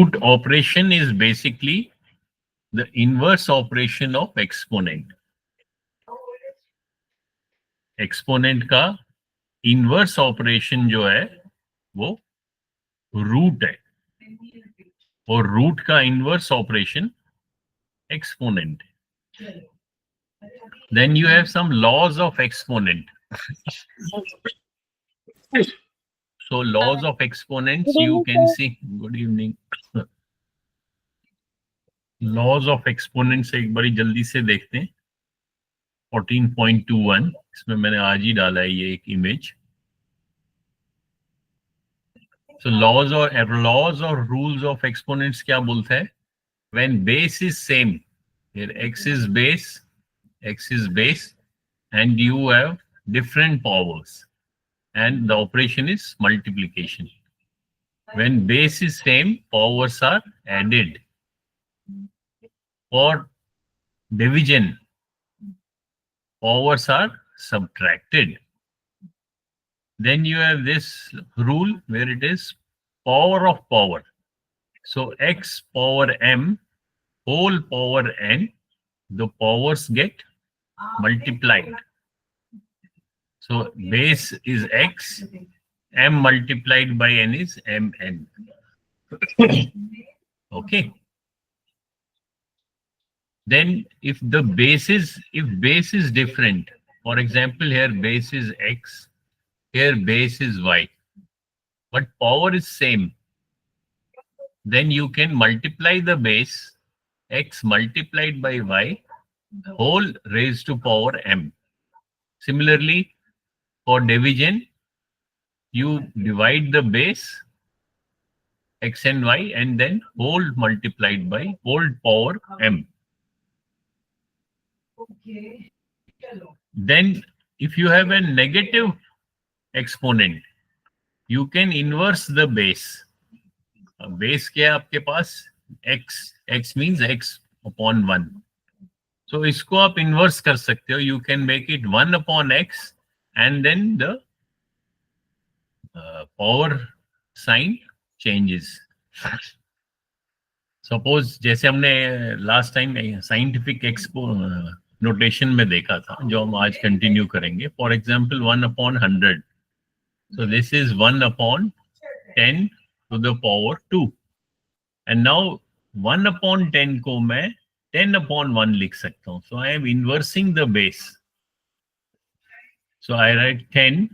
root operation is basically the inverse operation of exponent. Exponent का inverse operation जो है वो रूट है, और रूट का इनवर्स ऑपरेशन एक्सपोनेंट है. Then you have some laws of exponent. So laws of exponents you can see. Good evening. Laws of exponents एक बारी जल्दी से देखते हैं. 14.21 इसमें मैंने आज ही डाला है ये एक image. So laws or rules of exponents क्या बोलता है? When base is same, here x is base, and you have different powers, and the operation is multiplication. When base is same, powers are added. For division, powers are subtracted. Then you have this rule where it is power of power. So x power m whole power n, the powers get multiplied. So base is x, m multiplied by n is mn. Okay. Then if base is different, for example, here base is x, here base is y, but power is same, then you can multiply the base x multiplied by y whole raised to power m. Similarly, for division, you divide the base x and y and then whole multiplied by whole power m. Okay. Then if you have a negative exponent, you can inverse the base. Base क्या है आपके पास? x means x upon 1. So इसको आप inverse कर सकते हो. You can make it 1 upon x and then the power sign changes. Suppose जैसे हमने last time scientific notation में देखा था, जो हम आज continue करेंगे. For example, 1 upon 100. So this is 1 upon 10 to the power 2. And now 1 upon 10 को मैं 10 upon 1 लिख सकता हूँ. So I am inversing the base. So I write 10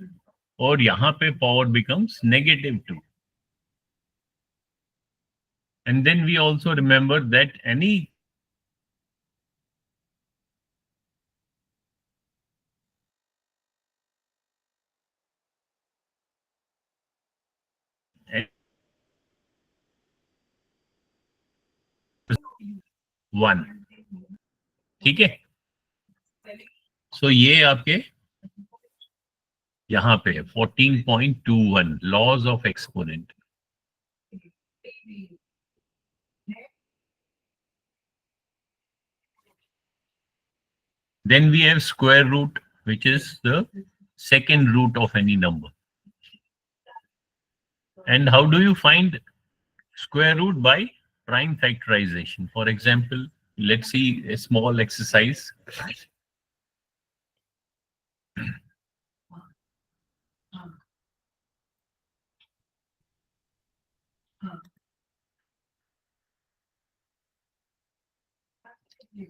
और यहाँ पे power becomes negative 2. And then we also remember that any one. ठीक है. So ये आपके यहाँ पे है 14.21 laws of exponent. Then we have square root, which is the second root of any number. And how do you find square root? By prime factorization. For example, let's see a small exercise.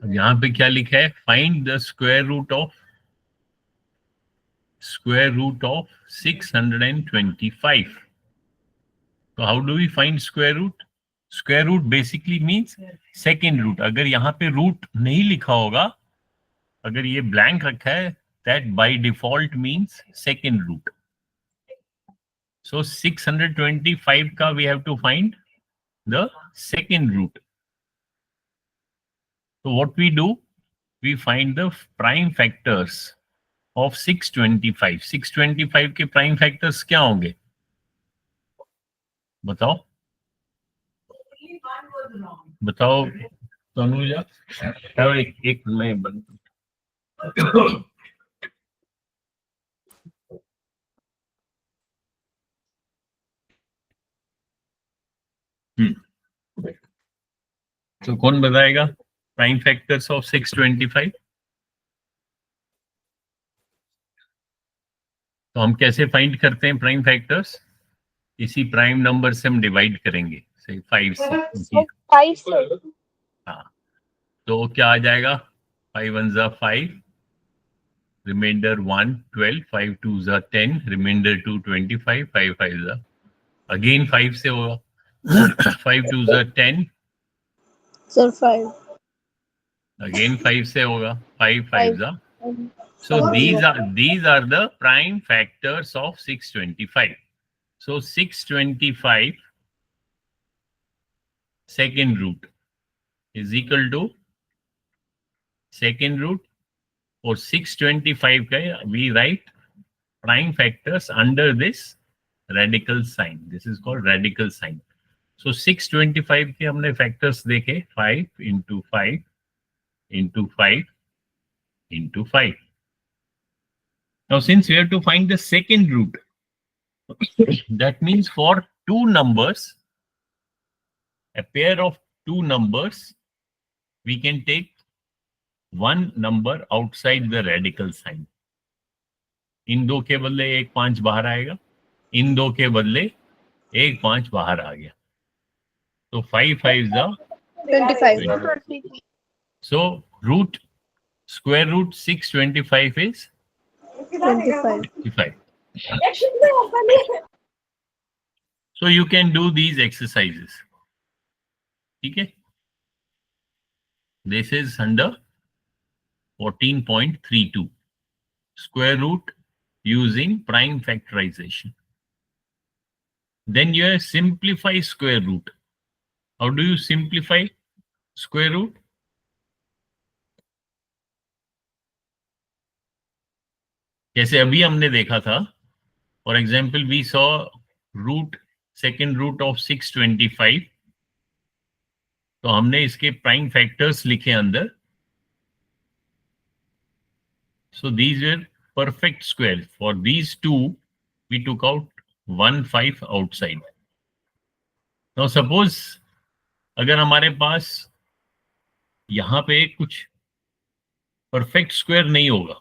यहाँ पे क्या लिखा है? Find the square root of 625. So how do we find square root? Square root basically means second root. अगर यहाँ पे root नहीं लिखा होगा, अगर ये blank रखा है, that by default means second root. So 625 का we have to find the second root. So what we do, we find the prime factors of 625. 625 के prime factors क्या होंगे? बताओ तनुजा. एक मैं बंद. तो कौन बताएगा प्राइम फैक्टर्स ऑफ 625? तो हम कैसे फाइंड करते हैं प्राइम फैक्टर्स? इसी प्राइम नंबर से हम डिवाइड करेंगे, से 5 से। 5 से। हाँ, तो क्या आ जाएगा? 5 1 जा 5, रिमाइंडर 1 12, 5 2 जा 10, रिमाइंडर 2 25, 5 5 जा अगेन 5 से होगा 5 2 जा 10, सर 5 अगेन 5 से होगा 5 5 जा. So these are the prime factors of 625. So 625 second root is equal to second root, or 625 ka we write prime factors under this radical sign. This is called radical sign. So 625 के हमने factors देखे 5 into 5 into 5 into 5. Now since we have to find the second root, that means for two numbers, a pair of two numbers, we can take one number outside the radical sign. इन दो के बदले एक 5 बाहर आएगा, इन दो के बदले एक 5 बाहर आ गया, तो 5 5 जा 25. So root, square root 625 is 25. So you can do these exercises. Okay. This is under 14.32. Square root using prime factorization. Then you simplify square root. How do you simplify square root? जैसे अभी हमने देखा था, for example we saw root, second root of 625, तो हमने इसके prime factors लिखे अंदर. So these were perfect square. For these two we took out 1 5 outside. Now suppose अगर हमारे पास यहां पे कुछ परफेक्ट स्क्वायर नहीं होगा,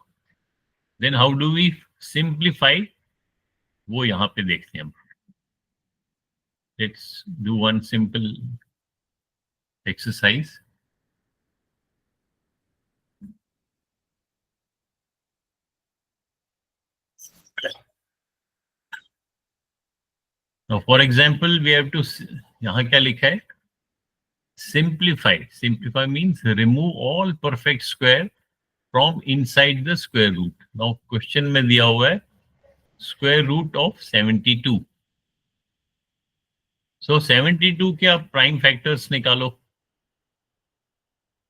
then how do we simplify, वो यहां पे देखते हैं हम. Let's do one simple exercise. Now for example we have to, यहाँ क्या लिखा है? Simplify. Simplify means remove all perfect square from inside the square root. Now question में दिया हुआ है square root of 72. So 72 के आप prime factors निकालो.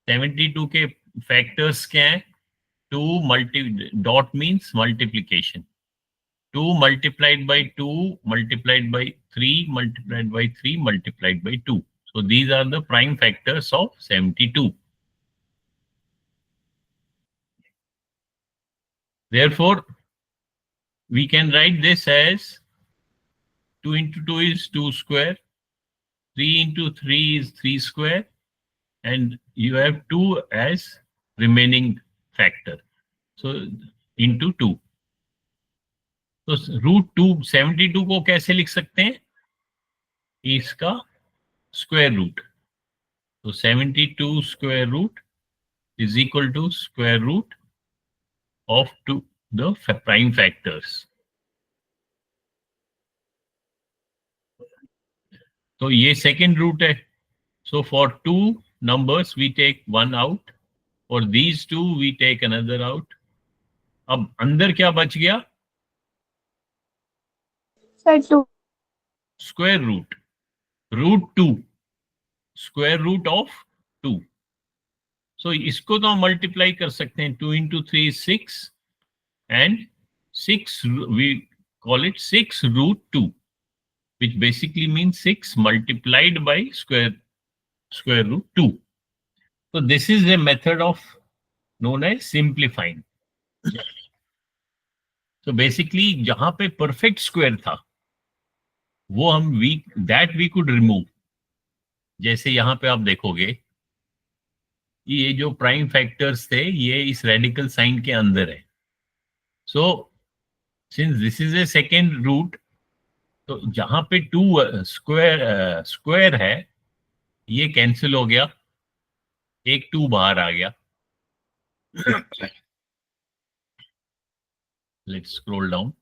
72 के factors क्या हैं? 2 dot means multiplication. 2 multiplied by 2 multiplied by 3 multiplied by 3 multiplied by 2. So these are the prime factors of 72. Therefore, we can write this as 2 into 2 is 2 square, 3 into 3 is 3 square, and you have 2 as remaining factor. So into 2. तो root 272 को कैसे लिख सकते हैं? इसका square root. तो 72 square root is equal to square root of two the prime factors. तो ये सेकेंड रूट है. So for two numbers we take one out, for these two we take another out. अब अंदर क्या बच गया? Square root, root 2, square root of 2. So इसको तो हम मल्टीप्लाई कर सकते हैं. 2 into 3 is 6 and 6 we call it 6 root 2, which basically means 6 multiplied by square root 2. So this is a method of known as simplifying. So basically जहां पे perfect square था वो हम that we could remove. जैसे यहां पे आप देखोगे ये जो प्राइम फैक्टर्स थे ये इस रेडिकल साइन के अंदर है. So since this is a second root, तो जहां पे टू स्क्वायर है ये कैंसिल हो गया, एक टू बाहर आ गया. Let's scroll down.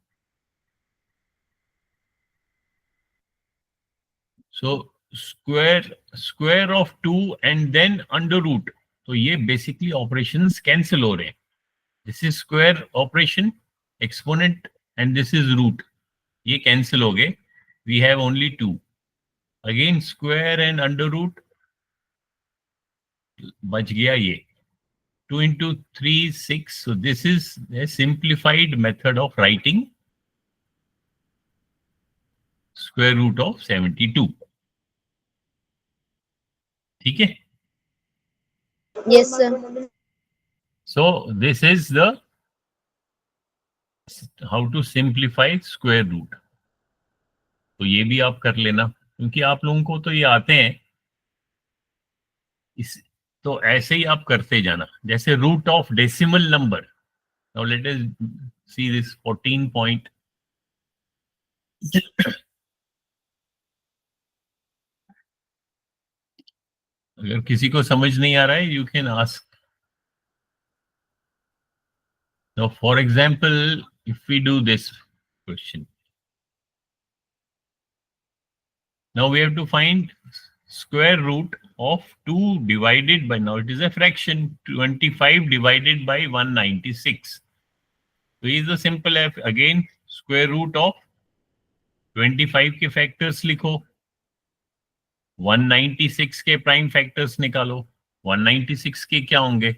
So square of two and then under root, तो ये बेसिकली ऑपरेशंस कैंसिल हो रहे हैं. This is square operation, exponent, and this is root. ये कैंसिल हो गए. We have only two. Again square and under root, बच गया ये 2 into 3 6. So this is a simplified method of writing square root of 72. ठीक है. Yes, sir. So this is the how to simplify square root. तो ये भी आप कर लेना क्योंकि आप लोगों को तो ये आते हैं. इस तो ऐसे ही आप करते जाना. जैसे root of decimal number. Now let us see this 14 point. अगर किसी को समझ नहीं आ रहा है, you can ask. Now, for example, if we do this question, now we have to find square root of 2 divided by, now it is a fraction, 25 divided by 196. So is the simple f, again square root of 25 के factors लिखो, 196 के prime factors निकालो. 196 के क्या होंगे?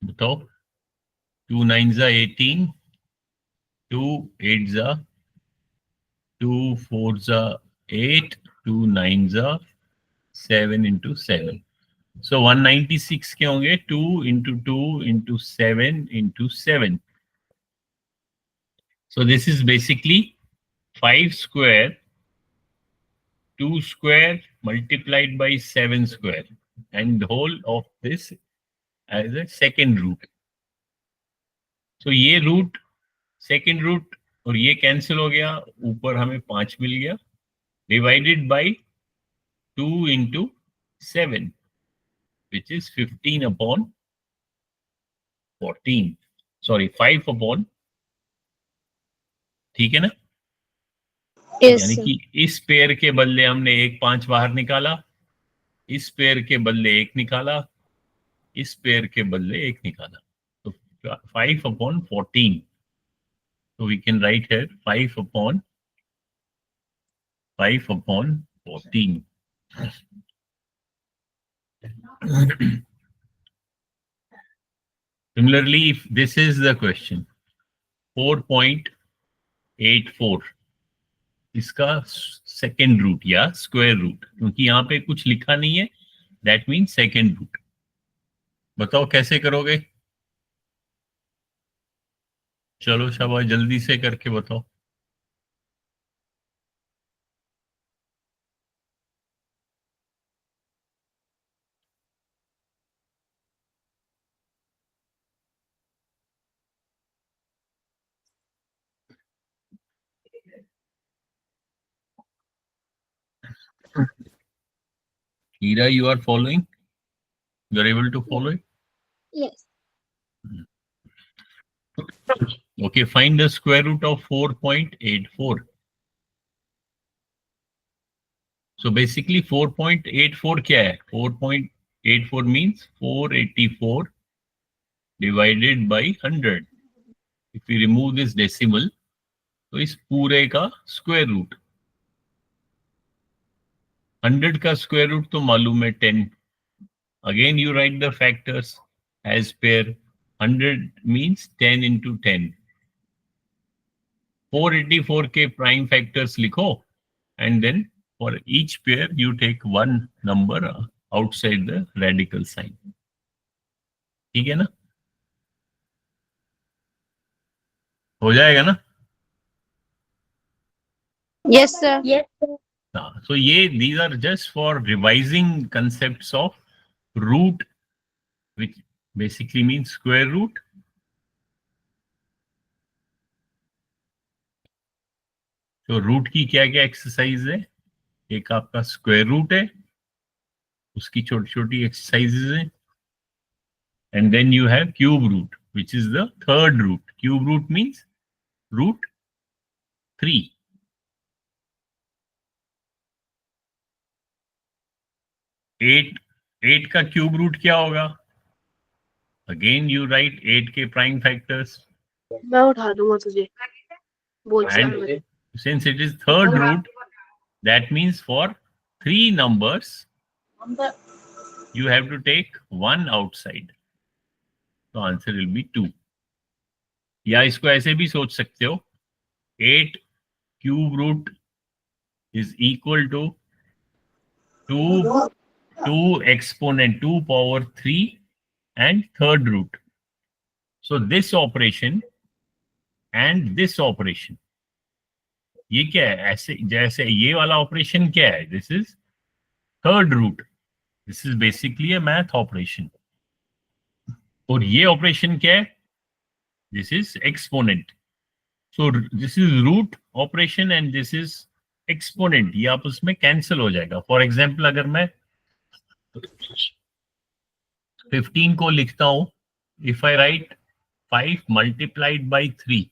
बताओ. 2 9s are 18, 2 8s are 2 4s are 8, 2 9s are 7 into 7. So 196 के होंगे 2 into 2 into 7 into 7. So this is basically 5 square, 2 square multiplied by 7 square, and the whole of this as a second root. So ये root, second root, और ये cancel हो गया, ऊपर हमें 5 मिल गया, divided by 2 into 7, which is 15 upon 14. Sorry, 5 upon. ठीक है ना? Yes, यानी sir. कि इस पेयर के बदले हमने एक 5 बाहर निकाला, इस पेयर के बदले एक निकाला, इस पेयर के बदले एक निकाला. तो 5 upon 14. So we can write here 5 upon 14. Similarly, if this is the question, 4.84, इसका सेकेंड रूट या स्क्वायर रूट, क्योंकि यहाँ पे कुछ लिखा नहीं है, दैट मीन सेकेंड रूट. बताओ कैसे करोगे? चलो शाबाश, जल्दी से करके बताओ. Ira, you are following? You are able to follow it? Yes. Okay, find the square root of 4.84. So basically 4.84 क्या है? 4.84 means 484 divided by 100. If we remove this decimal, तो इस पूरे का स्क्वायर रूट. 100 का स्क्वायर रूट तो मालूम है 10. Again you write the factors as pair. 100 means 10 into 10. 484 के prime factors लिखो, and then for each pair you take one number outside the radical sign. ठीक है ना? हो जाएगा ना? Yes, sir. So ये these are just for revising concepts of root, which basically means square root. तो root की क्या क्या एक्सरसाइज है? एक आपका स्क्वायर रूट है, उसकी छोटी छोटी एक्सरसाइजेज हैं, and then you have cube root, which is the third root. Cube root means root 3. 8 का क्यूब रूट क्या होगा? अगेन यू राइट 8 के प्राइम फैक्टर्स. मैं उठा दूंगा तुझे, बोल And since it is third root, that means for 3 numbers, you have to take 1 outside. So answer will be 2. या इसको ऐसे भी सोच सकते हो, 8 cube root is equal to 2 exponent 2 power 3 and third root. So this operation and this operation, ये क्या है? ऐसे जैसे ये वाला ऑपरेशन क्या है? This is third root. This is basically a math operation. और ये ऑपरेशन क्या है? This is exponent. So this is root operation and this is exponent. ये आपस में कैंसिल हो जाएगा. फॉर एग्जाम्पल अगर मैं 15 को लिखता हूं, if I write 5 multiplied by 3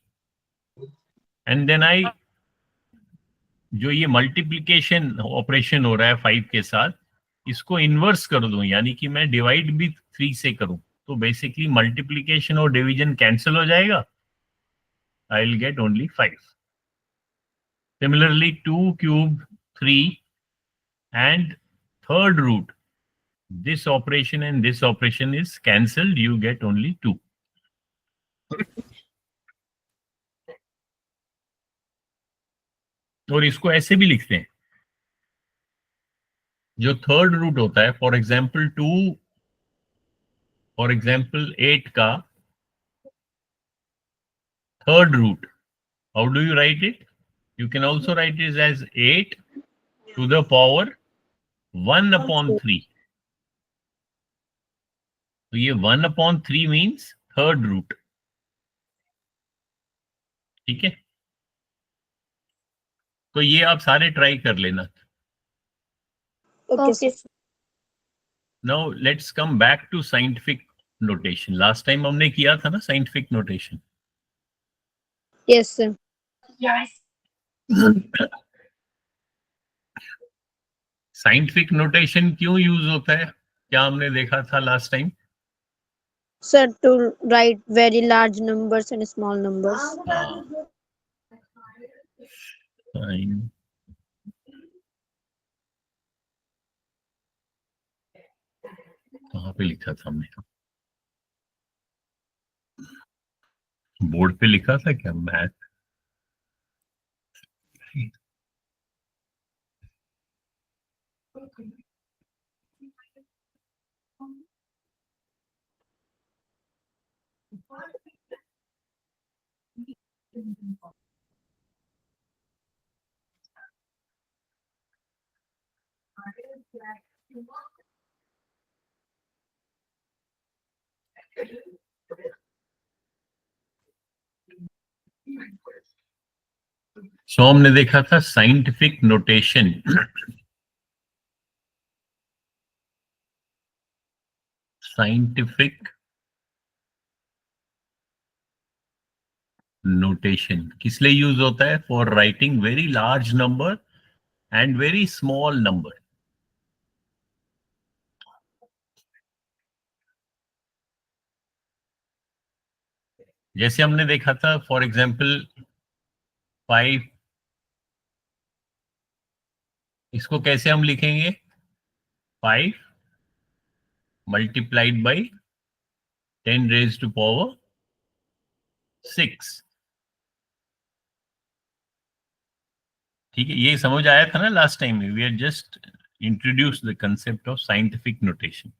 and then I, जो ये मल्टीप्लिकेशन ऑपरेशन हो रहा है 5 के साथ, इसको इन्वर्स कर दूं, यानी कि मैं डिवाइड भी 3 से करूं, तो बेसिकली मल्टीप्लिकेशन और डिवीजन कैंसिल हो जाएगा. I will get only 5. Similarly 2 cube 3 and third root, this operation and this operation is cancelled, you get only 2. और इसको ऐसे भी लिखते हैं, जो थर्ड रूट होता है, फॉर एग्जाम्पल 8 का third root, how do you write it? You can also write it as 8 to the power 1 upon 3. तो ये 1 upon 3 means third root. ठीक है, तो ये आप सारे ट्राई कर लेना. Okay. Now let's come back to scientific notation. Last time हमने किया था ना scientific notation. Yes sir. Scientific notation क्यों यूज होता है? क्या हमने देखा था last time? Sir, to write very large numbers and small numbers. कहाँ पे लिखा था हमने? बोर्ड पे लिखा था क्या? मैथ. सो हमने देखा था साइंटिफिक नोटेशन. साइंटिफिक नोटेशन किस लिए यूज होता है? For writing very large number and very small number. जैसे हमने देखा था, फॉर एग्जाम्पल 5, इसको कैसे हम लिखेंगे? 5 multiplied by 10 raised to power 6. ठीक है, ये समझ आया था ना लास्ट टाइम में? We are just introduce the concept of scientific notation.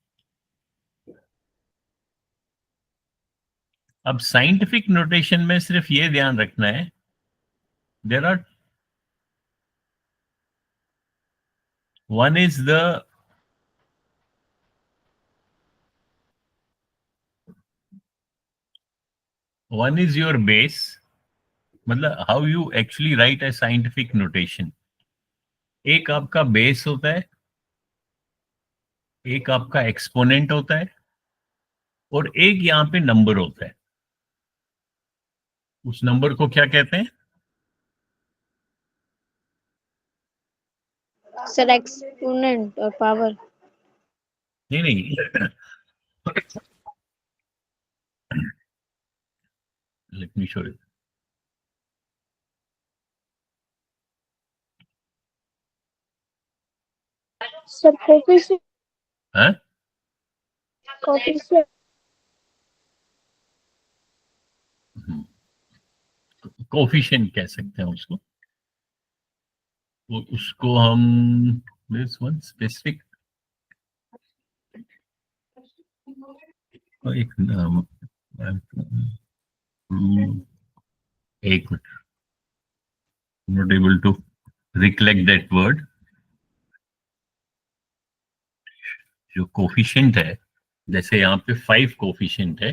अब साइंटिफिक नोटेशन में सिर्फ ये ध्यान रखना है, there are One is your base, मतलब how you actually write a scientific notation. एक आपका बेस होता है, एक आपका एक्सपोनेंट होता है, और एक यहाँ पे नंबर होता है. उस नंबर को क्या कहते हैं? सर एक्सपोनेंट और पावर. नहीं. Let me show you. Sir coefficient. हाँ, कोफिशिएंट. कोफिशिएंट कह सकते हैं उसको. उसको हम दिस वन स्पेसिफिक एक मिनट, not able to recollect that word. जो कोफिशिएंट है, जैसे यहाँ पे 5 कोफिशिएंट है,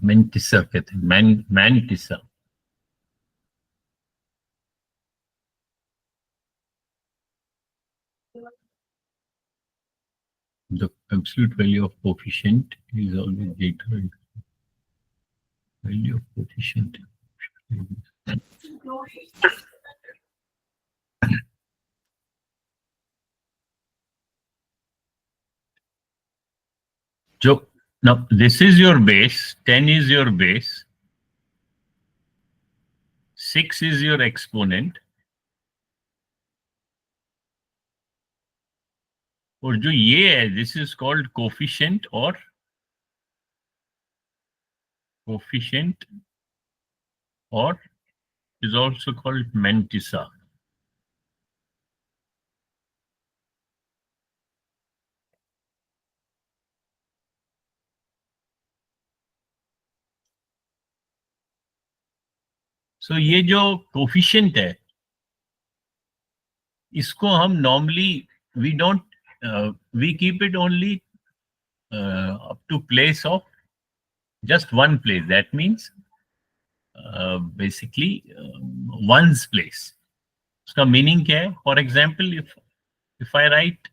मैंटिसा कहते हैं, mantissa. The absolute value of coefficient is always greater than value of coefficient. So now this is your base, 10 is your base, 6 is your exponent, और जो ये है, this is called coefficient or is also called mantissa. So ये जो coefficient है, इसको हम normally we keep it only up to place of just one place. That means basically one's place. उसका meaning क्या है? For example, if I write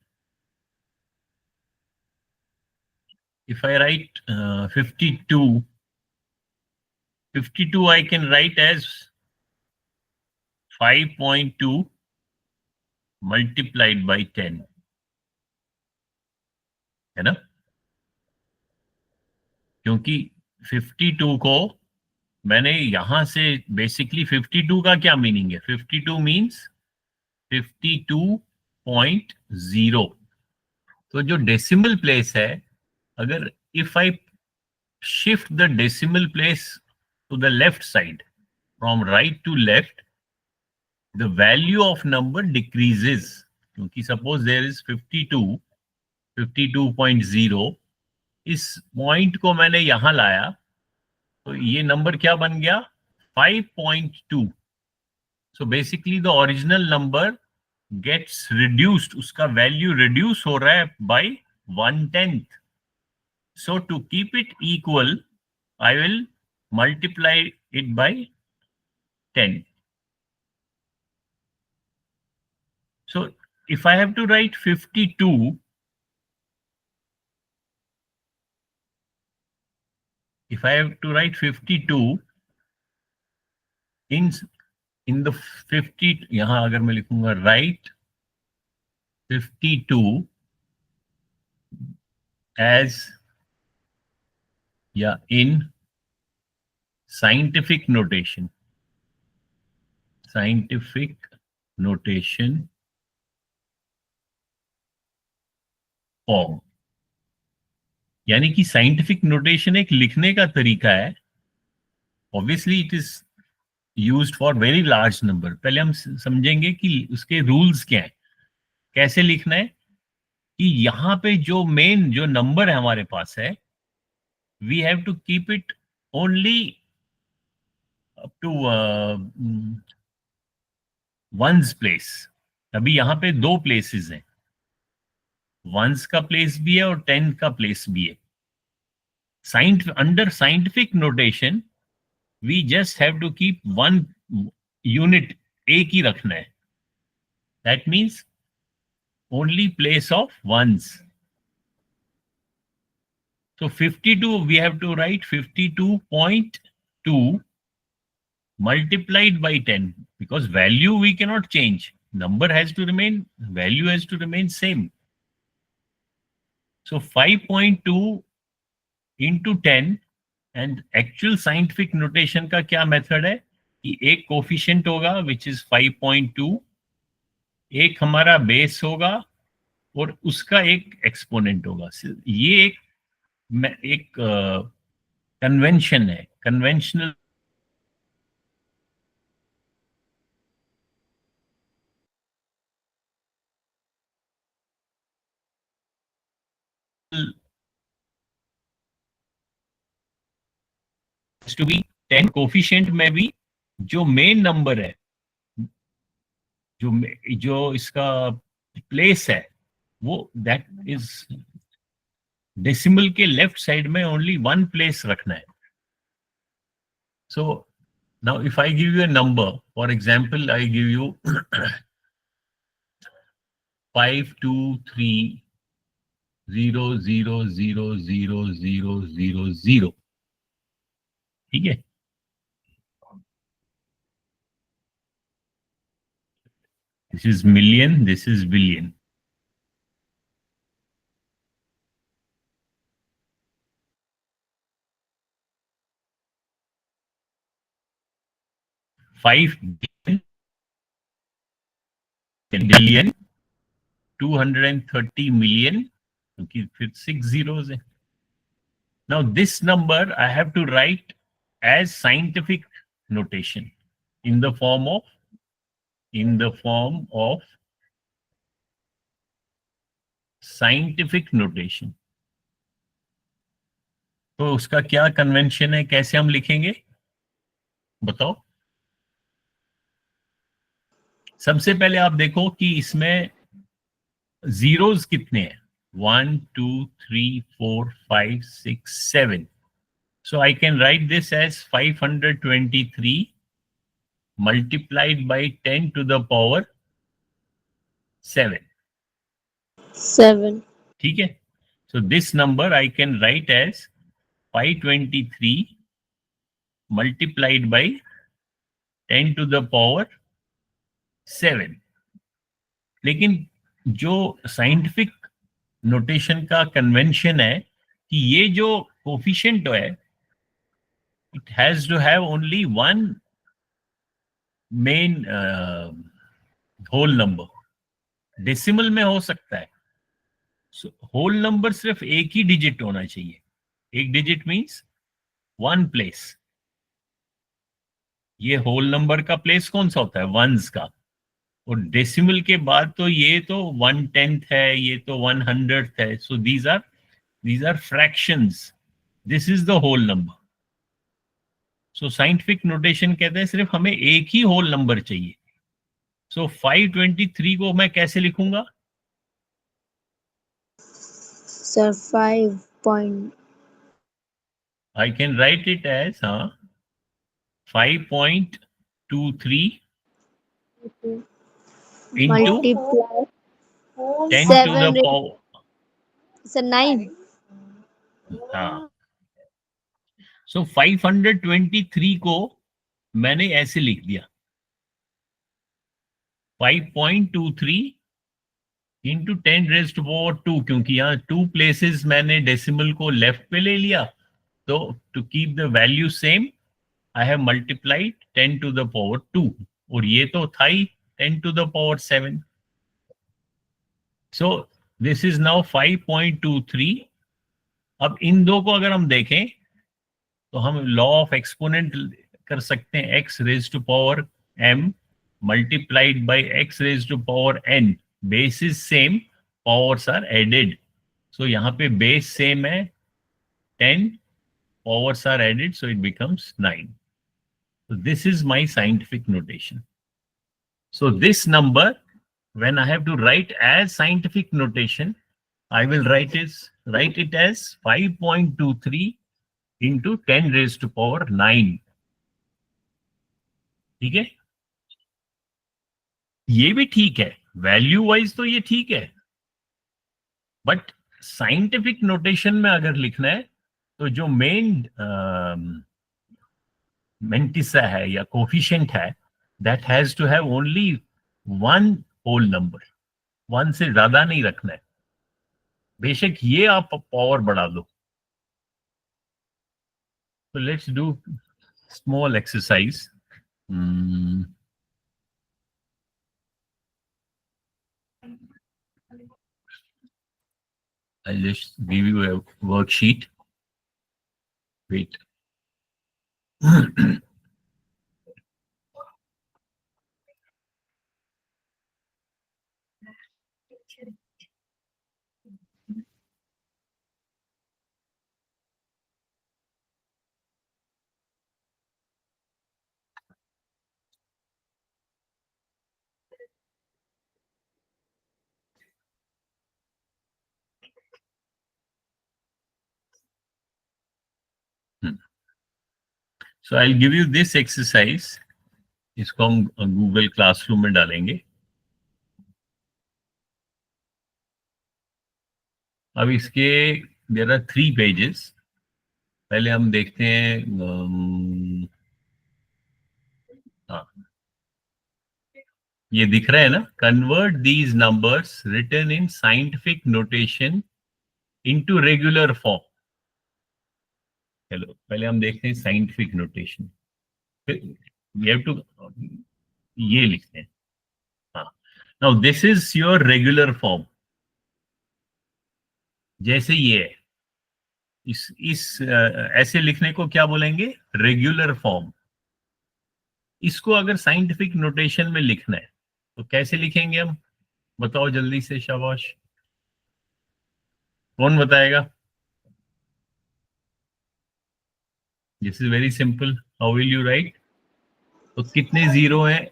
52, I can write as 5.2 multiplied by 10, है ना? क्योंकि 52 को मैंने यहां से बेसिकली 52 का क्या मीनिंग है? 52 मीन्स 52.0. तो जो डेसिमल प्लेस है, अगर if I shift the decimal place to the left side from right to left, the value of number decreases. क्योंकि सपोज देयर इज 52.0, इस पॉइंट को मैंने यहां लाया, तो ये नंबर क्या बन गया? 5.2. So basically the original number gets reduced, उसका वैल्यू रिड्यूस हो रहा है by 1/10. So to keep it equal, I will multiply it by 10. So if I have to write 52, in the 50, यहाँ अगर मैं लिखूंगा write 52 as, या in scientific notation form. यानी कि साइंटिफिक नोटेशन एक लिखने का तरीका है. Obviously it is used for very large number. पहले हम समझेंगे कि उसके रूल्स क्या है, कैसे लिखना है. कि यहाँ पे जो मेन जो नंबर है हमारे पास है, we have to keep it only up to ones place. अभी यहाँ पे दो प्लेसेस हैं, वंस का प्लेस भी है और 10 का प्लेस भी है। Under scientific notation we just have to keep one unit, एक ही रखना है। That means only place of ones. So 52, we have to write 52.2 multiplied by 10, because value we cannot change. Number has to remain, value has to remain same. So 5.2 into 10, and actual scientific notation का क्या method है कि एक coefficient होगा which is 5.2, एक हमारा base होगा और उसका एक एक्सपोनेंट होगा। ये एक कन्वेंशन है, कन्वेंशनल टू बी 10 कोफिशिएंट में भी जो मेन नंबर है, जो इसका प्लेस है, वो दैट इज डेसिमल के लेफ्ट साइड में ओनली वन प्लेस रखना है। So now if I give you a number, for example I give you 52300000000, ठीक है। This is million, this is billion. $5 billion, 230 million, क्योंकि फिर 6 zeros है। Now this number I have to write as scientific notation in the form of scientific notation. तो उसका क्या convention है, कैसे हम लिखेंगे बताओ। सबसे पहले आप देखो कि इसमें जीरोस कितने हैं, 1 2 3 4 5 6 7। So I can write this as 523 multiplied by 10 to the power 7. 7. ठीक है। So this number I can write as 523 multiplied by 10 to the power 7. लेकिन जो साइंटिफिक नोटेशन का कन्वेंशन है कि ये जो कोफिशिएंट है, it has to have only one main whole number. Decimal में हो सकता है, होल नंबर सिर्फ एक ही डिजिट होना चाहिए। एक डिजिट मींस वन प्लेस। ये होल नंबर का प्लेस कौन सा होता है, वंस का। और डेसिमल के बाद तो ये तो 1/10 है, ये तो 1/100 है। So these are fractions, this is the whole number. So scientific notation कहते हैं सिर्फ हमें एक ही होल नंबर चाहिए। सो 523 को मैं कैसे लिखूंगा Sir, 5 point. I can write it as 5.23 into Multiply 10 to the 7. power, Sir, 9. हाँ। सो 523 को मैंने ऐसे लिख दिया, 5.23 इंटू 10 रेज़्ड टू पावर 2, क्योंकि यहाँ 2 प्लेसेस मैंने डेसिमल को लेफ्ट पे ले लिया। तो to keep the value same I have multiplied 10 to the power 2, और ये तो था ही 10 to the power 7. So this is now 5.23. अब इन दो को अगर हम देखें तो हम लॉ ऑफ एक्सपोनेंट कर सकते हैं, x raise to power m multiplied by x raise to power n, base is same, powers are added. So यहाँ पे base same है 10, powers are added, so it becomes 9. So this is my scientific notation. So this number, when I have to write as scientific notation, I will write it as 5.23 into 10 raised to power 9. ठीक है, ये भी ठीक है, value wise तो ये ठीक है, बट साइंटिफिक नोटेशन में अगर लिखना है तो जो मेन मेंटिसा है या कोफिशिएंट है, that has to have only one whole number, one से ज्यादा नहीं रखना है, बेशक ये आप पावर बढ़ा दो. So let's do small exercise. I'll just give you a worksheet. Wait. So I'll give you this exercise. इसको हम गूगल क्लासरूम में डालेंगे. अब इसके there are 3 pages. पहले हम देखते हैं. ये दिख रहा है ना, convert these numbers written in scientific notation into regular form. चलो पहले हम देखते हैं scientific notation. You have to ये लिखते हैं. हाँ, now this is your regular form. जैसे ये है, इस ऐसे लिखने को क्या बोलेंगे? Regular form. इसको अगर साइंटिफिक नोटेशन में लिखना है तो कैसे लिखेंगे हम? बताओ जल्दी से, शाबाश, कौन बताएगा? This is very simple. How will you right? तो कितने जीरो हैं?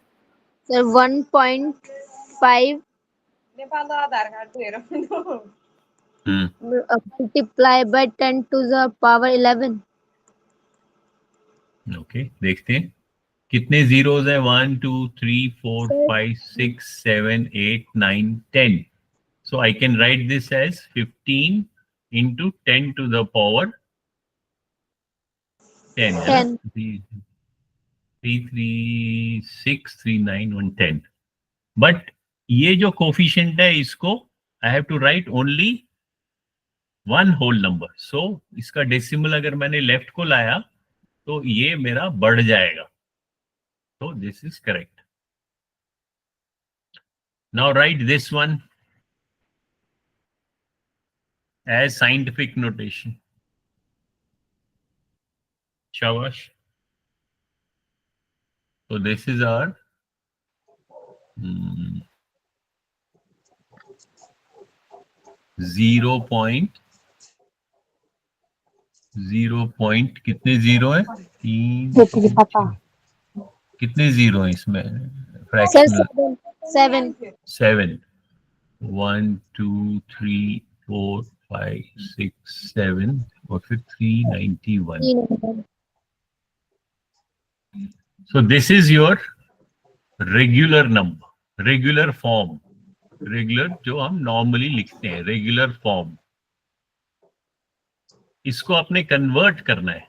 Sir 1.5 multiply by 10 to the power 11. Okay, देखते हैं कितने जीरोस हैं. 1 2 3 4 5 6 7 8 9 10. So I can write this as 15 into 10 to the power 10. 10. 3 3 6 3 9 1 10. But ये जो कोफिशिएंट है, इसको I have to write only one whole number. So इसका डेसिमल अगर मैंने लेफ्ट को लाया तो ये मेरा बढ़ जाएगा. तो this is correct. Now right this one as scientific notation. Shabash. So this is our 0 point कितने जीरो है? 3. कितने जीरो है इसमें? फ्रैक्शनल 7. 1 2 3 4 5 6 7 और फिर 391. So this is your regular number, regular form, regular जो हम normally लिखते हैं, regular form. इसको आपने convert करना है,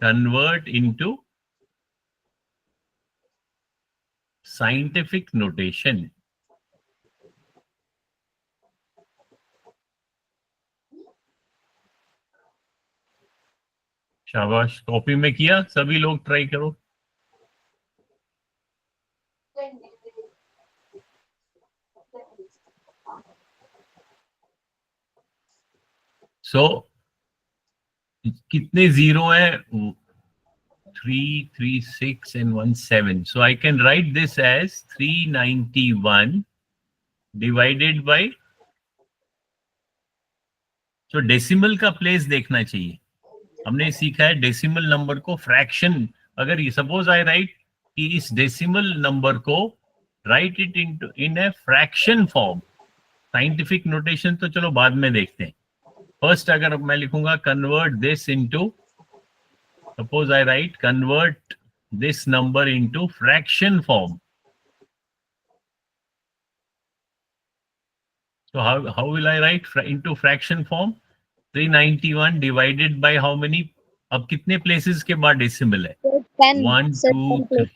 convert into scientific notation. शाबाश, कॉपी में किया? सभी लोग ट्राई करो. सो कितने जीरो है? 3 3 6 and 1 7. So I can write this as 391 divided by तो डेसिमल का प्लेस देखना चाहिए। हमने सीखा है डेसिमल नंबर को फ्रैक्शन, अगर ये सपोज आई राइट कि इस डेसिमल नंबर को right it in a fraction form, scientific notation तो चलो बाद में देखते हैं। फर्स्ट अगर मैं लिखूंगा convert this into, suppose I right convert this number into fraction form, so how will I write into fraction form? 391 divided by how many? अब कितने प्लेसेस के बाद डेसिमल है? 1 2 3।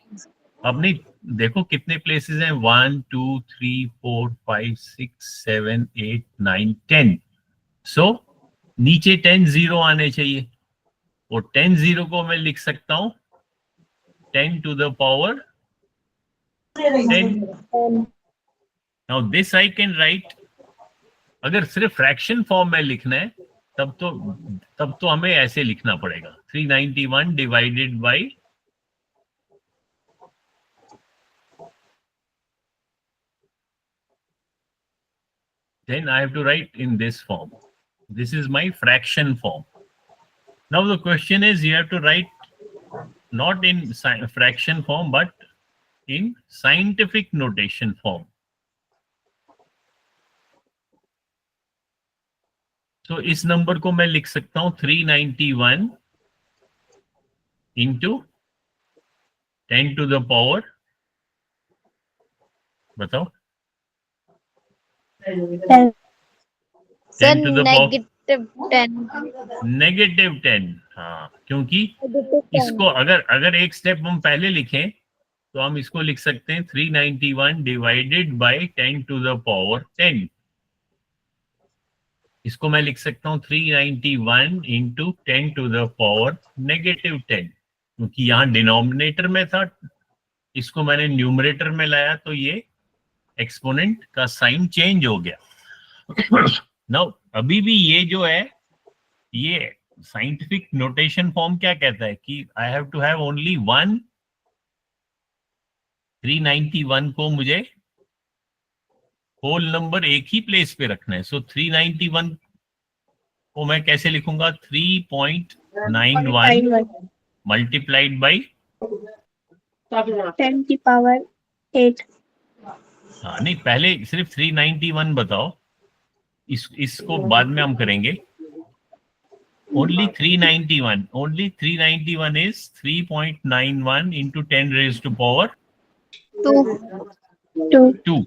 अब नहीं, देखो कितने प्लेसेस हैं, 1 2 3 4 5 6 7 8 9 10। सो नीचे 10 जीरो आने चाहिए, और 10 जीरो को मैं लिख सकता हूं 10 to the power 10। Now this I can right, अगर सिर्फ फ्रैक्शन फॉर्म में लिखना है तब तो हमें ऐसे लिखना पड़ेगा 391 divided by, then I have to write in this form. This is my fraction form. Now the question is, you have to write not in fraction form but in scientific notation form. तो इस number को मैं लिख सकता हूं 391 into 10 to the power, बताओ, 10 to the power -10। हाँ, क्योंकि इसको अगर एक स्टेप हम पहले लिखें तो हम इसको लिख सकते हैं 391 divided by 10 to the power 10। इसको मैं लिख सकता हूं 391 इंटू 10 to the power -10, क्योंकि यहाँ डिनोमिनेटर में था, इसको मैंने न्यूमरेटर में लाया तो ये एक्सपोनेंट का साइन चेंज हो गया। नाउ अभी भी ये जो है, ये साइंटिफिक नोटेशन फॉर्म क्या कहता है कि I have to have only one, 391 को मुझे होल नंबर एक ही प्लेस पे रखना है। सो 391 को मैं कैसे लिखूंगा, 3.91 मल्टीप्लाइड बाई 10 की पावर 8। हाँ नहीं, पहले सिर्फ 391 बताओ, इसको बाद में हम करेंगे। only 391 is 3.91 into 10 raised to power 2।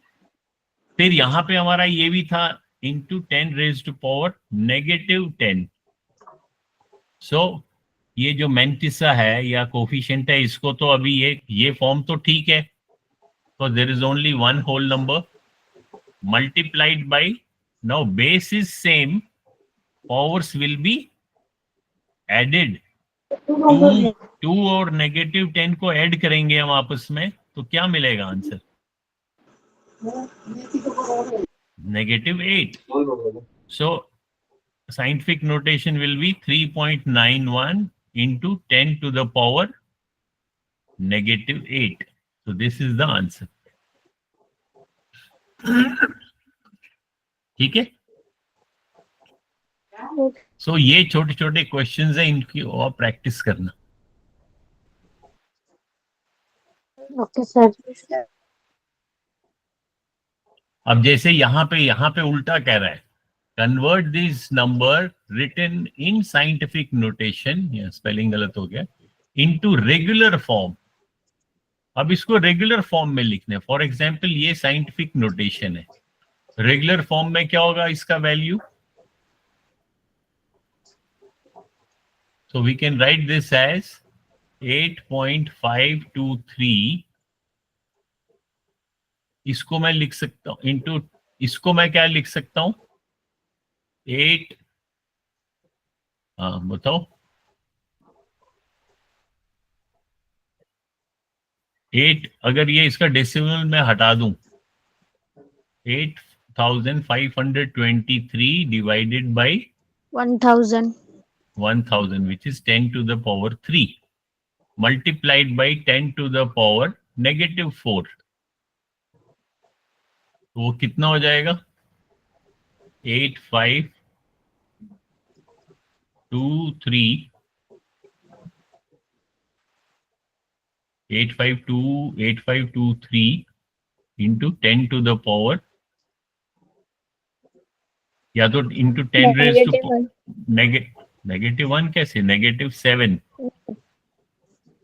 फिर यहाँ पे हमारा ये भी था into 10 raised to power -10। सो ये जो मेंटिसा है या कोफिशिएंट है, इसको तो अभी ये फॉर्म तो ठीक है, तो there is only one whole number multiplied by, now base is same, powers will be added, 2 और -10 को ऐड करेंगे हम आपस में, तो क्या मिलेगा answer, -8। so scientific notation will be 3.91 into 10 to the power -8। so this is the answer। ठीक है, सो ये छोटे छोटे क्वेश्चंस हैं, इनकी और प्रैक्टिस करना। Okay sir. अब जैसे यहाँ पे उल्टा कह रहा है, convert this number written in scientific notation, या स्पेलिंग गलत हो गया, इनटू रेगुलर फॉर्म। अब इसको रेगुलर फॉर्म में लिखने, फॉर एग्जांपल ये साइंटिफिक नोटेशन है, रेगुलर फॉर्म में क्या होगा इसका value, so we can write this as 8.523। इसको मैं लिख सकता हूं इंटू, इसको मैं क्या लिख सकता हूं 8, बताओ 8, अगर ये इसका डेसिमल में हटा दूं 8523 divided by 1000 which is 10 to the power 3 multiplied by 10 to the power -4, तो वो कितना हो जाएगा, 8523 23 8523 into 10 to the power, या तो इंटू 10 रेज टू -1. -1 कैसे, -7।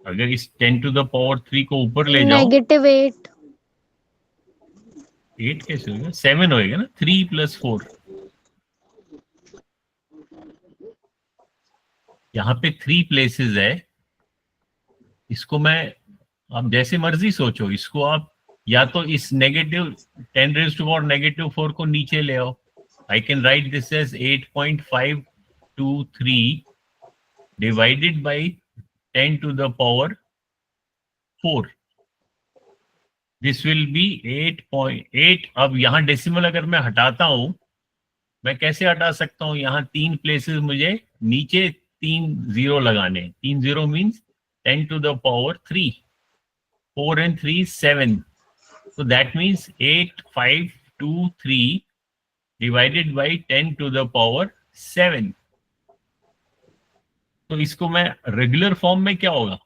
अगर इस 10 टू द पावर 3 को ऊपर ले जाओ, -8. 8 कैसे होगा, 7 होएगा ना, 3 + 4। यहाँ पे 3 प्लेसेस है, इसको मैं, आप जैसे मर्जी सोचो, इसको आप या तो इस -10⁻⁻⁴ को नीचे ले आओ। I can write this as 8.523 divided by 10 to the power 4। This will be 8.8। अब यहाँ डेसिमल अगर मैं हटाता हूं, मैं कैसे हटा सकता हूं, यहाँ 3 प्लेसेस मुझे नीचे 3 0 लगाने, 3 0 means 10 to the power 3, 4 and 3 7, so that means 8523 divided by 10 to the power 7। तो इसको मैं रेगुलर फॉर्म में क्या होगा,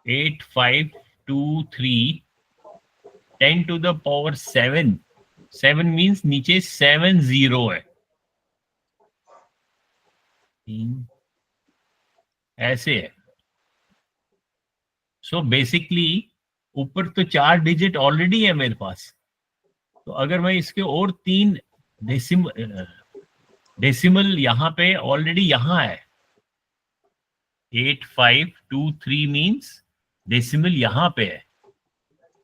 8523 10 to the power 7, 7 मीन्स नीचे 7 0 है, ऐसे है। सो बेसिकली ऊपर तो 4 डिजिट ऑलरेडी है मेरे पास, तो अगर मैं इसके और 3 डेसिमल यहाँ पे ऑलरेडी यहाँ है, 8523 मीन्स डेसिमल यहाँ पे है,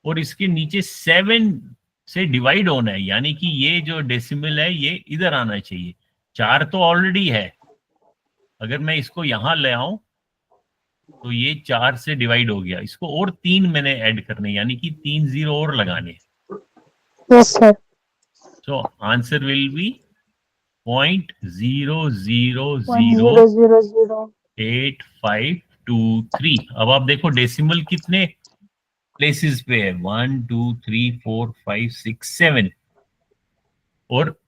और इसके नीचे 7 से डिवाइड होना है, यानी कि ये जो डेसिमल है ये इधर आना चाहिए। 4 तो ऑलरेडी है, अगर मैं इसको यहाँ ले आऊं तो ये 4 से डिवाइड हो गया, इसको और 3 मैंने ऐड करने, यानी कि 3 0 और लगाने। Yes, sir. So answer will be 0.000853। 1000. अब आप देखो डेसिमल कितने प्लेसेस पे है, 1 2 3 4 5 6 7, और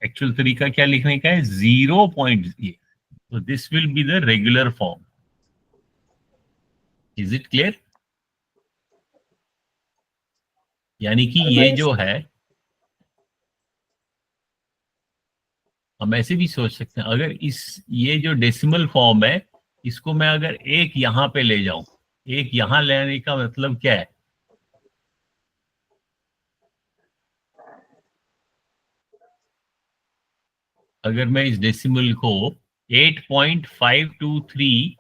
एक्चुअल तरीका क्या लिखने का है, 0 पॉइंट, तो this will be the regular form. Is it clear? यानी कि ये Yes. जो है, हम ऐसे भी सोच सकते हैं, अगर ये जो डेसिमल फॉर्म है, इसको मैं अगर एक यहां पे ले जाऊं, एक यहां लेने का मतलब क्या है, अगर मैं इस डेसिमल को 8.523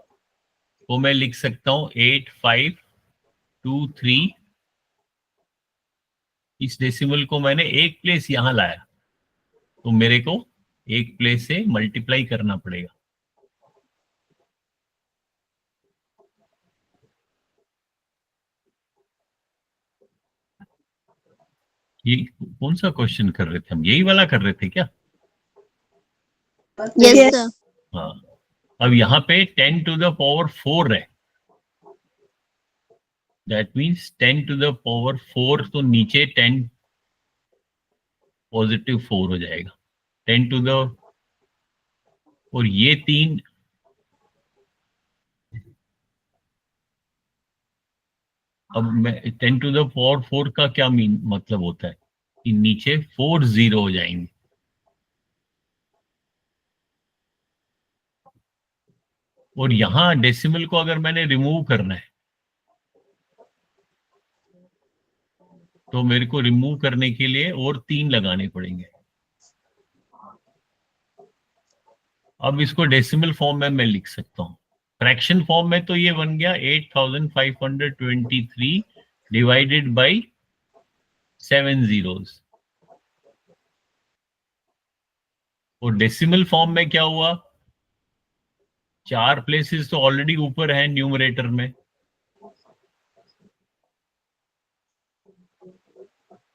को मैं लिख सकता हूं 8523, इस डेसिमल को मैंने एक प्लेस यहां लाया, तो मेरे को एक प्लेस से मल्टीप्लाई करना पड़ेगा। ये कौन सा क्वेश्चन कर रहे थे हम, यही वाला कर रहे थे क्या? Yes, sir. हाँ, अब यहाँ पे 10 to the power 4 है, that means 10 to the power 4, तो नीचे 10 पॉजिटिव 4 हो जाएगा, 10 to the, और ये 3, अब मैं 10 to the power 4 का क्या मतलब होता है कि नीचे 4 0 हो जाएंगे, और यहां डेसिमल को अगर मैंने रिमूव करना है, तो मेरे को रिमूव करने के लिए और 3 लगाने पड़ेंगे। अब इसको डेसिमल फॉर्म में मैं लिख सकता हूं, फ्रैक्शन फॉर्म में तो ये बन गया 8523 डिवाइडेड बाई 7 zeros, और डेसिमल फॉर्म में क्या हुआ, 4 प्लेसेस तो ऑलरेडी ऊपर है न्यूमरेटर में,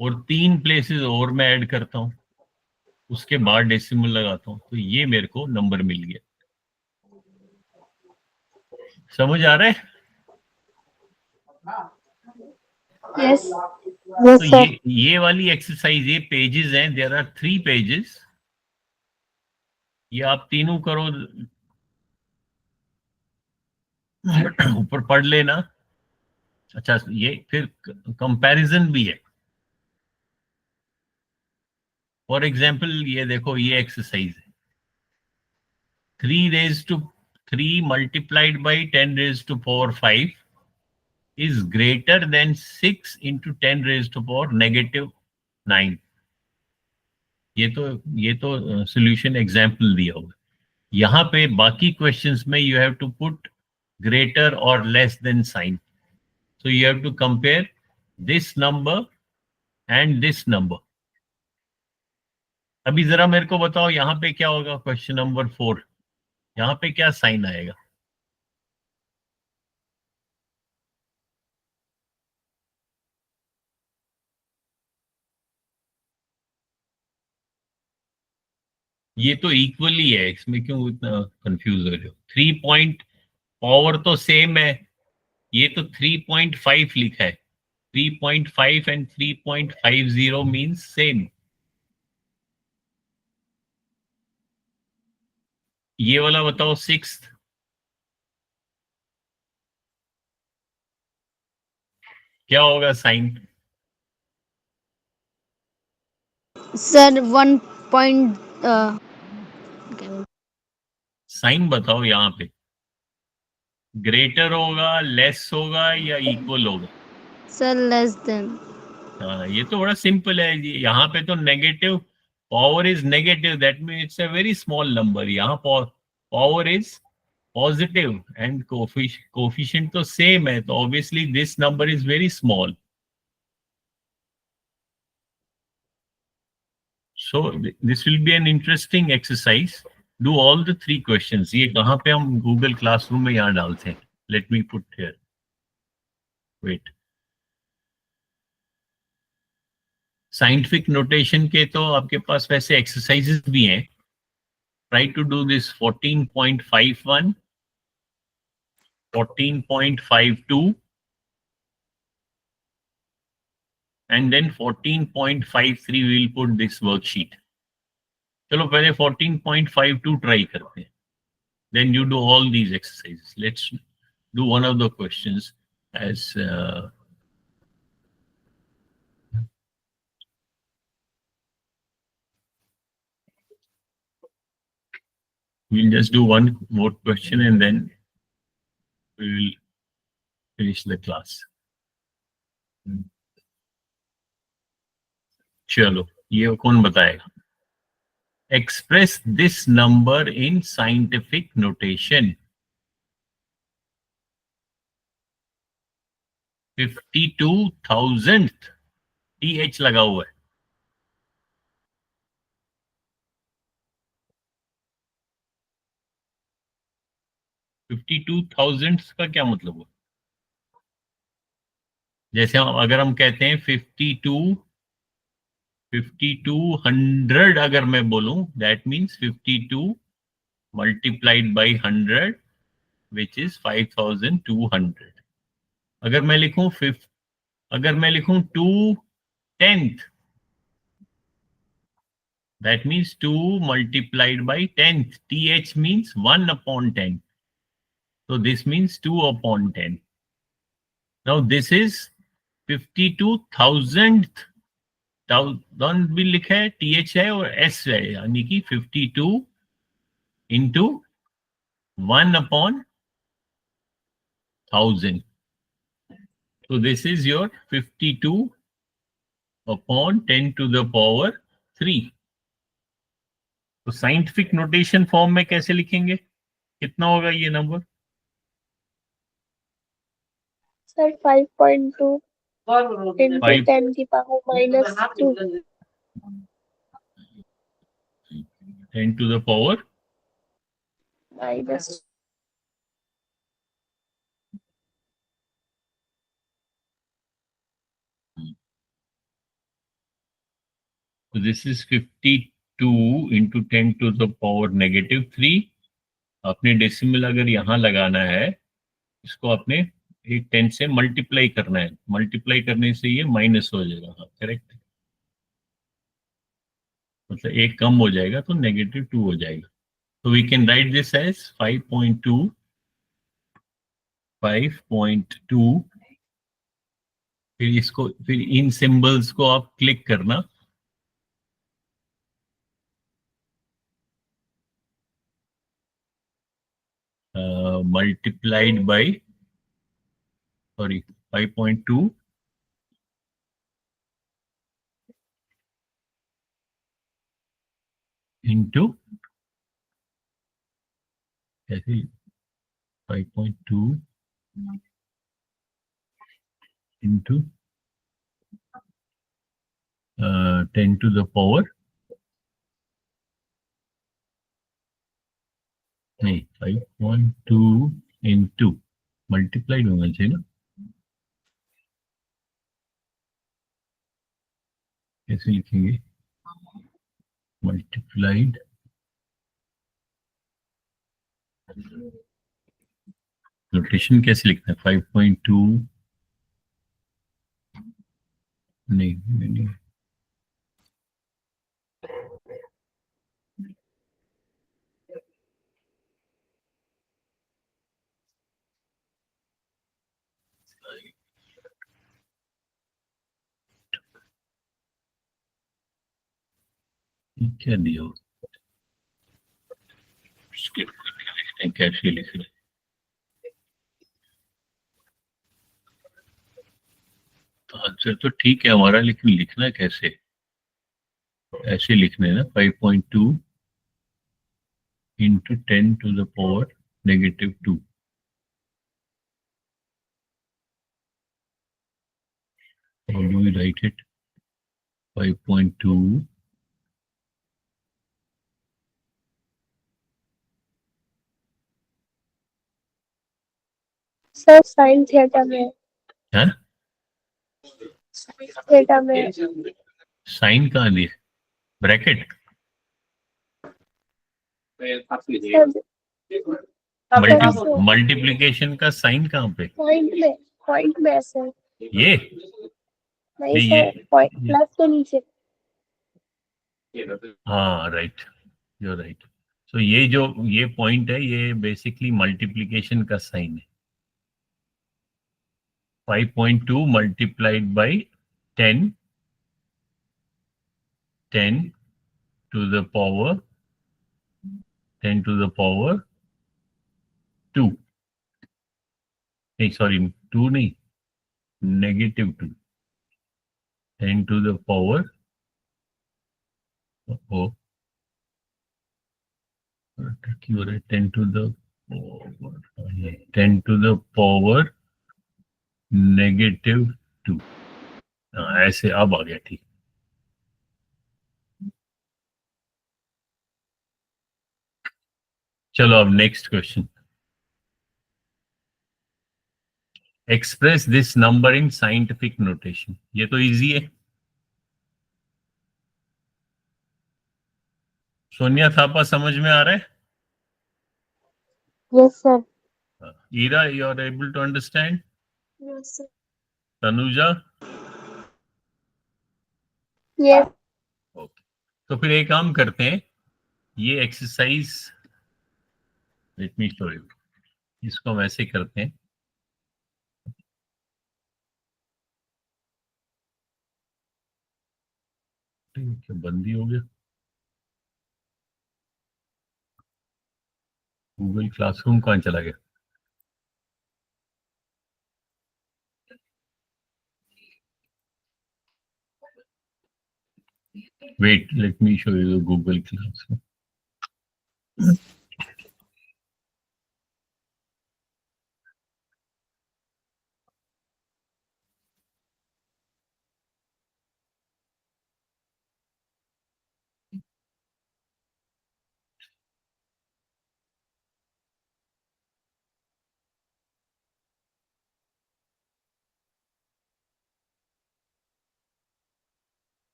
और 3 प्लेसेस और मैं ऐड करता हूं, उसके बाद डेसिमल लगाता हूं, तो ये मेरे को नंबर मिल गया। समझ आ रहा है? Yes. Yes, तो sir. ये वाली एक्सरसाइज, ये पेजेस हैं, देयर आर 3 पेजेस, ये आप तीनों करो, ऊपर पढ़ लेना। अच्छा, ये फिर कंपैरिजन भी है। फॉर एग्जाम्पल ये देखो, ये एक्सरसाइज है, 3 multiplied by 10 raised to power 5 is greater than 6 into 10 raised to power negative 9। ये तो सॉल्यूशन एग्जाम्पल दिया होगा। यहाँ पे बाकी क्वेश्चंस में you have to put greater और less than sign, so you have to compare this number and this number। अभी जरा मेरे को बताओ यहाँ पे क्या होगा, क्वेश्चन नंबर 4, यहाँ पे क्या साइन आएगा? ये तो इक्वली है, इसमें क्यों इतना कंफ्यूज हो रहे हो? 3 पॉइंट, पावर तो सेम है, ये तो 3.5 लिखा है। 3.5 एंड 3.50 मीन्स सेम। ये वाला बताओ 6, क्या होगा साइन? सर 1 साइन बताओ यहाँ पे, ग्रेटर होगा, लेस होगा या इक्वल होगा? Sir less than. ये तो बड़ा सिंपल है जी। यहाँ पे तो negative, power is negative, that mean it's a very small number. यहाँ power is positive and coefficient तो सेम है, तो obviously this number is very small. So this will be an interesting exercise. Do all the 3 questions. ये कहाँ पे हम Google classroom में यहाँ डालते हैं? Let me put here, wait. Scientific notation के तो आपके पास वैसे एक्सरसाइजेस भी हैं। Try to do this 14.51, 14.52 and then 14.53 we will put this worksheet। चलो पहले 14.52 try करते हैं, then you do all these exercises। Let's do one of the questions as we'll just do one more question and then we will finish the class। चलो, ये कौन बताएगा? Express this number in scientific notation। 52,000th TH लगा हुआ है। 52,000 का क्या मतलब हुआ? जैसे अगर हम कहते हैं 5200 अगर मैं बोलूं, that means 52 multiplied by 100 which is 5200। अगर मैं लिखूं 2/10, that means 2 multiplied by 10th। TH means 1/10, so this means 2/10। Now this is 52,000th, thousand भी लिखा है, TH है और S है, यानी कि 52 into 1/1000। So this is your 52/10⁻3। तो साइंटिफिक नोटेशन फॉर्म में कैसे लिखेंगे? कितना होगा ये नंबर? सर 5.2 into 10 की power -2। 10 to the power minus. so this is 52 into 10 to the power -3। आपने डेसिमल अगर यहाँ लगाना है, इसको आपने एक 10 से मल्टीप्लाई करना है, मल्टीप्लाई करने से ये माइनस हो जाएगा। हाँ, करेक्ट, मतलब एक कम हो जाएगा तो -2 हो जाएगा। So we can write this as 5.2, 5.2. फिर इन सिंबल्स को आप क्लिक करना, multiplied by 5.2 into 5.2 into 10 to the power नहीं 5.2 इंटू मल्टीप्लाइड होना चाहिए ना, कैसे लिखेंगे? मल्टीप्लाइड नोटेशन कैसे लिखना है? 5.2 नहीं क्या दिया हो? स्किप करके लिखते हैं, कैसे लिख रहे हैं? तो आंसर तो ठीक है हमारा, लेकिन लिखना कैसे? ऐसे लिखने ना, 5.2 into 10 to the power -2. How do we write it? 5.2 sir sine theta में, है, थीटा में साइन कहाँ दिए? ब्रैकेट? सर मल्टीप्लिकेशन का साइन कहाँ पे? पॉइंट में है सर, ये नहीं नहीं, सर पॉइंट प्लस के नीचे। हाँ राइट, यू राइट। सो ये जो ये पॉइंट है, ये बेसिकली मल्टीप्लिकेशन का साइन है। 5.2 multiplied by 10 to the power 10 to the power 2, नहीं सॉरी 2 नहीं, -2, 10 to the power oh, 10 to the power 10 to the power -2। ऐसे अब आ गया, ठीक। चलो अब next question. Express this number in scientific notation. ये तो इजी है। सोनिया थापा समझ में आ रहा है? Yes sir. Ira, you are able to understand? Yes sir. Tanuja? Yes. Okay, तो फिर एक काम करते हैं, ये exercise let me show you, इसको हम ऐसे करते हैं। क्या बंदी हो गया? गूगल क्लासरूम कहाँ चला गया? Wait, let me show you Google classroom.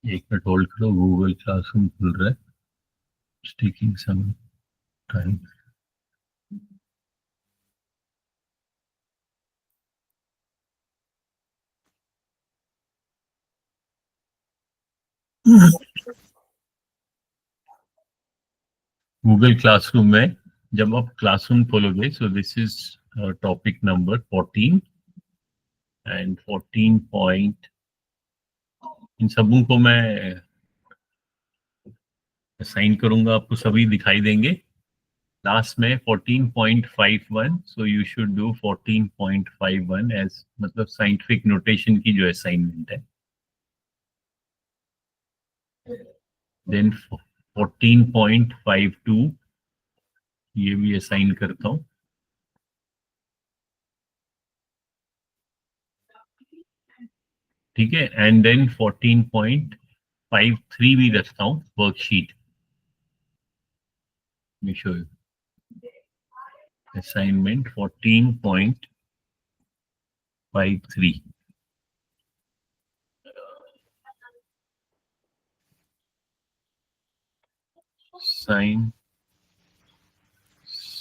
एक मिनट होल्ड करो, गूगल क्लासरूम खुल रहा है, taking some time. Google classroom में जब आप क्लासरूम खोलोगे, so this is topic number 14 and 14 point, इन सबों को मैं असाइन करूंगा, आपको सभी दिखाई देंगे। लास्ट में 14.51, so you should do 14.51 as मतलब साइंटिफिक नोटेशन की जो असाइनमेंट है। देन 14.52 ये भी असाइन करता हूँ। ठीक है, एंड देन 14.53 भी रखता हूँ वर्कशीट में। Show you assignment 14.53।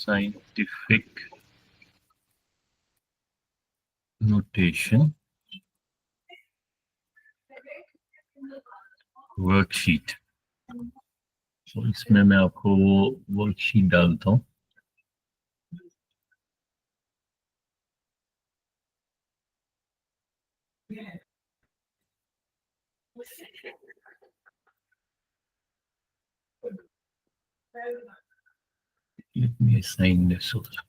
Scientific notation worksheet. तो इसमें मैं आपको वो वर्कशीट डालता हूँ। Let me assign this also.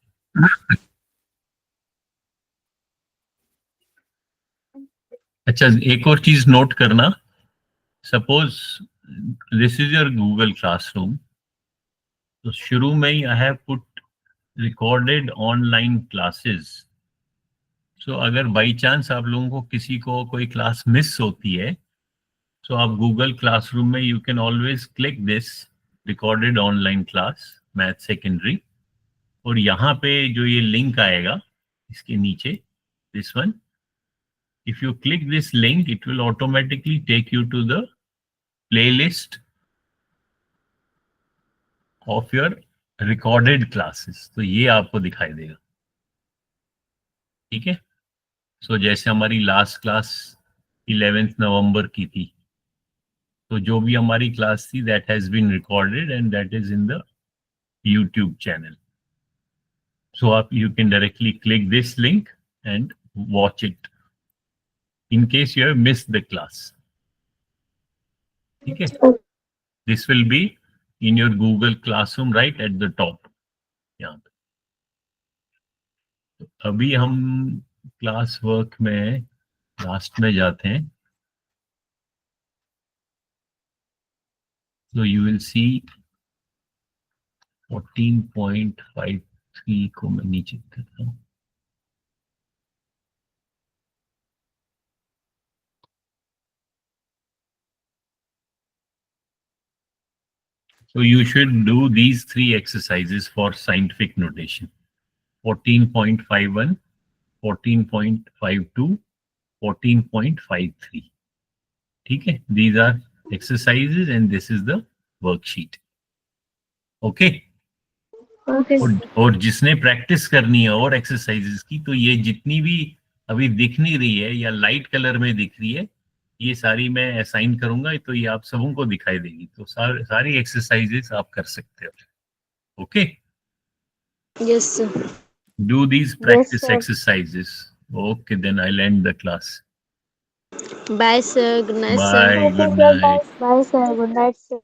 अच्छा, एक और चीज नोट करना, suppose this is your Google classroom, तो शुरू में ही I have put recorded online classes. So अगर बाई चांस आप लोगों को किसी को कोई क्लास मिस होती है, सो आप गूगल क्लासरूम में you can always click this recorded online class math secondary, और यहाँ पे जो ये लिंक आएगा इसके नीचे, this one, if you click this link it will automatically take you to the playlist of your recorded classes। तो ये आपको दिखाई देगा। ठीक है, सो जैसे हमारी लास्ट क्लास 11 नवंबर की थी, तो जो भी हमारी क्लास थी that has been recorded and that is in the YouTube channel. So आप you can directly click this link and watch it in case you have missed the class। ठीक है, this will be in your Google Classroom right at the top यहाँ पे। तो अभी हम class work में last में जाते हैं, so you will see 14.53 को मैं नीचे करता हूँ। So you should do these three exercises for scientific notation: 14.51, 14.52, 14.53। ठीक है, these are exercises and this is the worksheet। Okay Okay. और जिसने प्रैक्टिस करनी है और एक्सरसाइजेस की, तो ये जितनी भी अभी दिख नहीं रही है या लाइट कलर में दिख रही है, ये सारी मैं असाइन करूंगा, तो ये आप सबों को दिखाई देगी। तो सारी एक्सरसाइजेस आप कर सकते हो। Okay, Yes, sir. Do these Yes, practice sir. Exercises. Okay, then I end the class. Bye, sir. Good night, sir. Bye, Okay, good sir. Night. Bye. Bye, sir. Good night, sir.